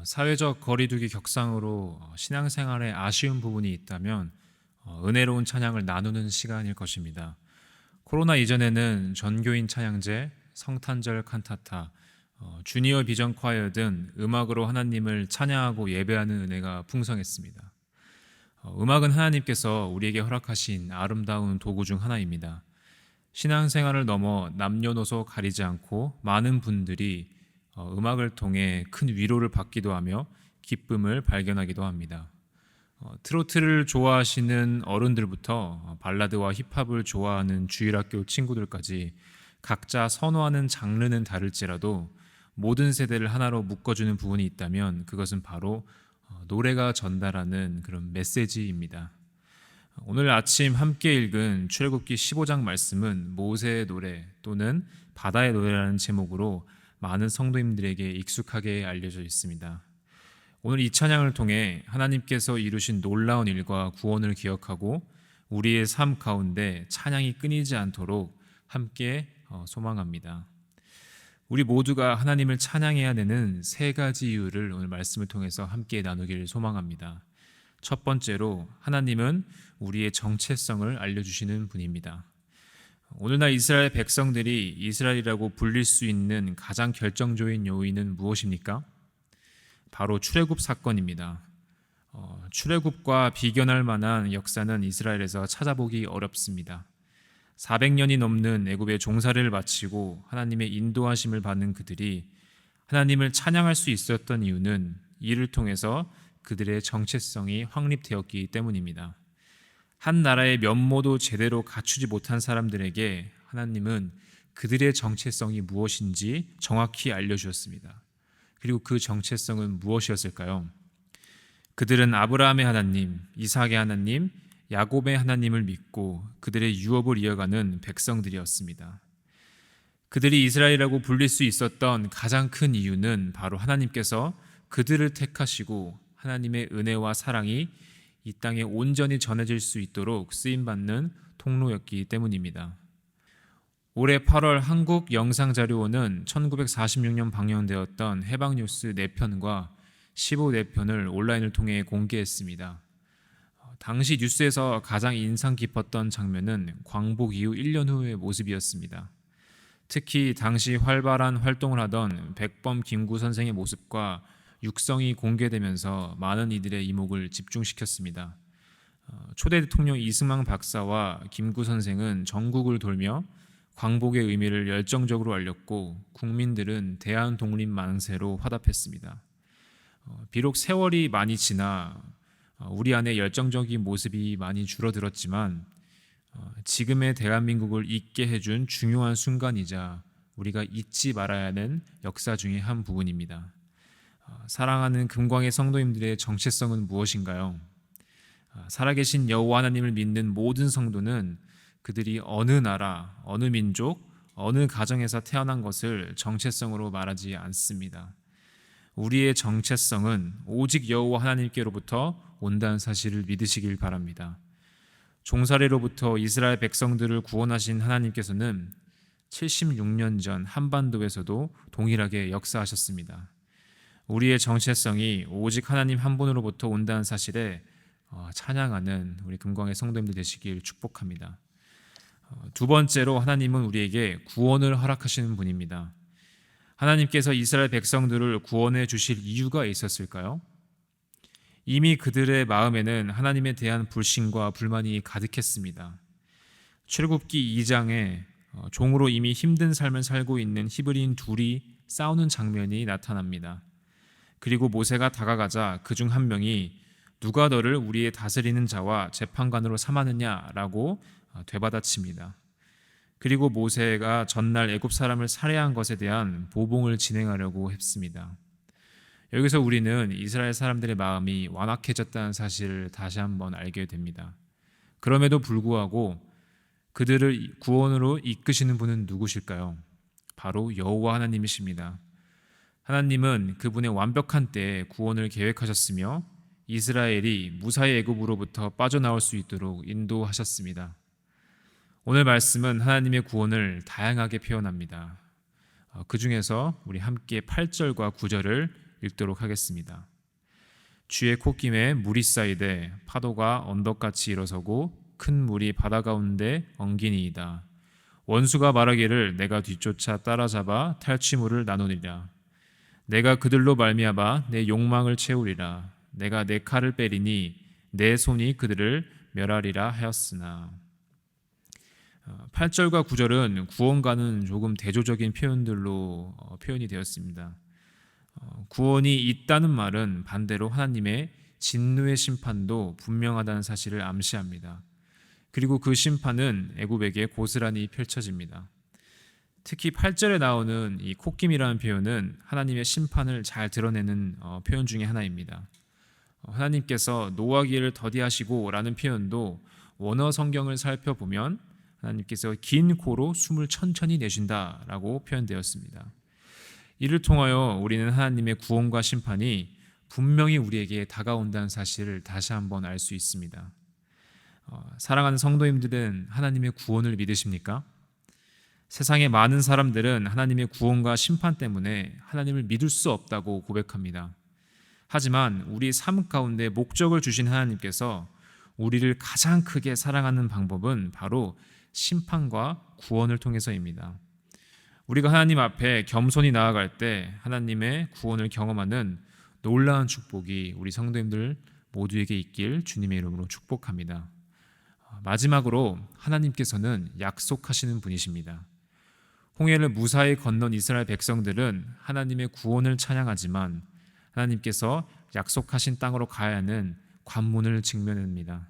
사회적 거리두기 격상으로 신앙생활에 아쉬운 부분이 있다면 은혜로운 찬양을 나누는 시간일 것입니다. 코로나 이전에는 전교인 찬양제, 성탄절 칸타타, 주니어 비전 콰이어 등 음악으로 하나님을 찬양하고 예배하는 은혜가 풍성했습니다. 음악은 하나님께서 우리에게 허락하신 아름다운 도구 중 하나입니다. 신앙생활을 넘어 남녀노소 가리지 않고 많은 분들이 음악을 통해 큰 위로를 받기도 하며 기쁨을 발견하기도 합니다. 트로트를 좋아하시는 어른들부터 발라드와 힙합을 좋아하는 주일학교 친구들까지 각자 선호하는 장르는 다를지라도 모든 세대를 하나로 묶어주는 부분이 있다면 그것은 바로 노래가 전달하는 그런 메시지입니다. 오늘 아침 함께 읽은 출애굽기 15장 말씀은 모세의 노래 또는 바다의 노래라는 제목으로 많은 성도님들에게 익숙하게 알려져 있습니다. 오늘 이 찬양을 통해 하나님께서 이루신 놀라운 일과 구원을 기억하고 우리의 삶 가운데 찬양이 끊이지 않도록 함께 소망합니다. 우리 모두가 하나님을 찬양해야 되는 세 가지 이유를 오늘 말씀을 통해서 함께 나누기를 소망합니다. 첫 번째로 하나님은 우리의 정체성을 알려주시는 분입니다. 오늘날 이스라엘 백성들이 이스라엘이라고 불릴 수 있는 가장 결정적인 요인은 무엇입니까? 바로 출애굽 사건입니다. 출애굽과 비견할 만한 역사는 이스라엘에서 찾아보기 어렵습니다. 400년이 넘는 애굽의 종살이를 마치고 하나님의 인도하심을 받는 그들이 하나님을 찬양할 수 있었던 이유는 이를 통해서 그들의 정체성이 확립되었기 때문입니다. 한 나라의 면모도 제대로 갖추지 못한 사람들에게 하나님은 그들의 정체성이 무엇인지 정확히 알려주었습니다. 그리고 그 정체성은 무엇이었을까요? 그들은 아브라함의 하나님, 이삭의 하나님, 야곱의 하나님을 믿고 그들의 유업을 이어가는 백성들이었습니다. 그들이 이스라엘이라고 불릴 수 있었던 가장 큰 이유는 바로 하나님께서 그들을 택하시고 하나님의 은혜와 사랑이 이 땅에 온전히 전해질 수 있도록 쓰임받는 통로였기 때문입니다. 올해 8월 한국영상자료원은 1946년 방영되었던 해방뉴스 4편과 15 4편을 온라인을 통해 공개했습니다. 당시 뉴스에서 가장 인상 깊었던 장면은 광복 이후 1년 후의 모습이었습니다. 특히 당시 활발한 활동을 하던 백범 김구 선생의 모습과 육성이 공개되면서 많은 이들의 이목을 집중시켰습니다. 초대 대통령 이승만 박사와 김구 선생은 전국을 돌며 광복의 의미를 열정적으로 알렸고 국민들은 대한독립 만세로 화답했습니다. 비록 세월이 많이 지나 우리 안에 열정적인 모습이 많이 줄어들었지만 지금의 대한민국을 잊게 해준 중요한 순간이자 우리가 잊지 말아야 하는 역사 중의 한 부분입니다. 사랑하는 금광의 성도님들의 정체성은 무엇인가요? 살아계신 여호와 하나님을 믿는 모든 성도는 그들이 어느 나라, 어느 민족, 어느 가정에서 태어난 것을 정체성으로 말하지 않습니다. 우리의 정체성은 오직 여호와 하나님께로부터 온다는 사실을 믿으시길 바랍니다. 종살이로부터 이스라엘 백성들을 구원하신 하나님께서는 76년 전 한반도에서도 동일하게 역사하셨습니다. 우리의 정체성이 오직 하나님 한 분으로부터 온다는 사실에 찬양하는 우리 금광의 성도님들 되시길 축복합니다. 두 번째로 하나님은 우리에게 구원을 허락하시는 분입니다. 하나님께서 이스라엘 백성들을 구원해 주실 이유가 있었을까요? 이미 그들의 마음에는 하나님에 대한 불신과 불만이 가득했습니다. 출애굽기 2장에 종으로 이미 힘든 삶을 살고 있는 히브리인 둘이 싸우는 장면이 나타납니다. 그리고 모세가 다가가자 그중 한 명이 누가 너를 우리의 다스리는 자와 재판관으로 삼았느냐라고 되받아칩니다. 그리고 모세가 전날 애굽 사람을 살해한 것에 대한 보복을 진행하려고 했습니다. 여기서 우리는 이스라엘 사람들의 마음이 완악해졌다는 사실을 다시 한번 알게 됩니다. 그럼에도 불구하고 그들을 구원으로 이끄시는 분은 누구실까요? 바로 여호와 하나님이십니다. 하나님은 그분의 완벽한 때에 구원을 계획하셨으며 이스라엘이 무사히 애굽으로부터 빠져나올 수 있도록 인도하셨습니다. 오늘 말씀은 하나님의 구원을 다양하게 표현합니다. 그 중에서 우리 함께 8절과 9절을 읽도록 하겠습니다. 주의 콧김에 물이 쌓이되 파도가 언덕같이 일어서고 큰 물이 바다 가운데 엉기니이다. 원수가 말하기를 내가 뒤쫓아 따라잡아 탈취물을 나누리라. 내가 그들로 말미암아 내 욕망을 채우리라. 내가 내 칼을 빼리니 내 손이 그들을 멸하리라 하였으나. 8절과 9절은 구원과는 조금 대조적인 표현들로 표현이 되었습니다. 구원이 있다는 말은 반대로 하나님의 진노의 심판도 분명하다는 사실을 암시합니다. 그리고 그 심판은 애굽에게 고스란히 펼쳐집니다. 특히 8절에 나오는 이 콧김이라는 표현은 하나님의 심판을 잘 드러내는 표현 중에 하나입니다. 하나님께서 노하기를 더디하시고 라는 표현도 원어 성경을 살펴보면 하나님께서 긴 코로 숨을 천천히 내쉰다라고 표현되었습니다. 이를 통하여 우리는 하나님의 구원과 심판이 분명히 우리에게 다가온다는 사실을 다시 한번 알 수 있습니다. 사랑하는 성도님들은 하나님의 구원을 믿으십니까? 세상의 많은 사람들은 하나님의 구원과 심판 때문에 하나님을 믿을 수 없다고 고백합니다. 하지만 우리 삶 가운데 목적을 주신 하나님께서 우리를 가장 크게 사랑하는 방법은 바로 심판과 구원을 통해서입니다. 우리가 하나님 앞에 겸손히 나아갈 때 하나님의 구원을 경험하는 놀라운 축복이 우리 성도님들 모두에게 있길 주님의 이름으로 축복합니다. 마지막으로 하나님께서는 약속하시는 분이십니다. 홍해를 무사히 건넌 이스라엘 백성들은 하나님의 구원을 찬양하지만 하나님께서 약속하신 땅으로 가야 하는 관문을 직면합니다.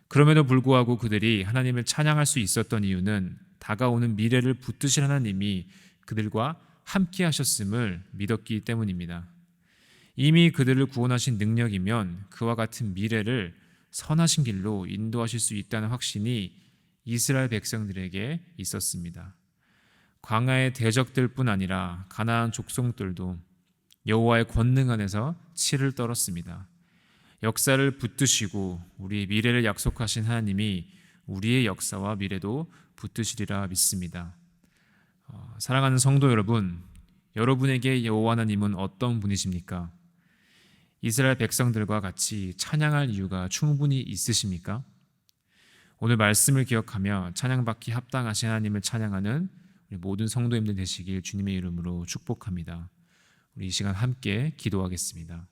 그럼에도 불구하고 그들이 하나님을 찬양할 수 있었던 이유는 다가오는 미래를 붙드실 하나님이 그들과 함께 하셨음을 믿었기 때문입니다. 이미 그들을 구원하신 능력이면 그와 같은 미래를 선하신 길로 인도하실 수 있다는 확신이 이스라엘 백성들에게 있었습니다. 광야의 대적들뿐 아니라 가나안 족속들도 여호와의 권능 안에서 치를 떨었습니다. 역사를 붙드시고 우리 미래를 약속하신 하나님이 우리의 역사와 미래도 붙드시리라 믿습니다. 사랑하는 성도 여러분, 여러분에게 여호와 하나님은 어떤 분이십니까? 이스라엘 백성들과 같이 찬양할 이유가 충분히 있으십니까? 오늘 말씀을 기억하며 찬양받기 합당하신 하나님을 찬양하는 우리 모든 성도님들 되시길 주님의 이름으로 축복합니다. 우리 이 시간 함께 기도하겠습니다.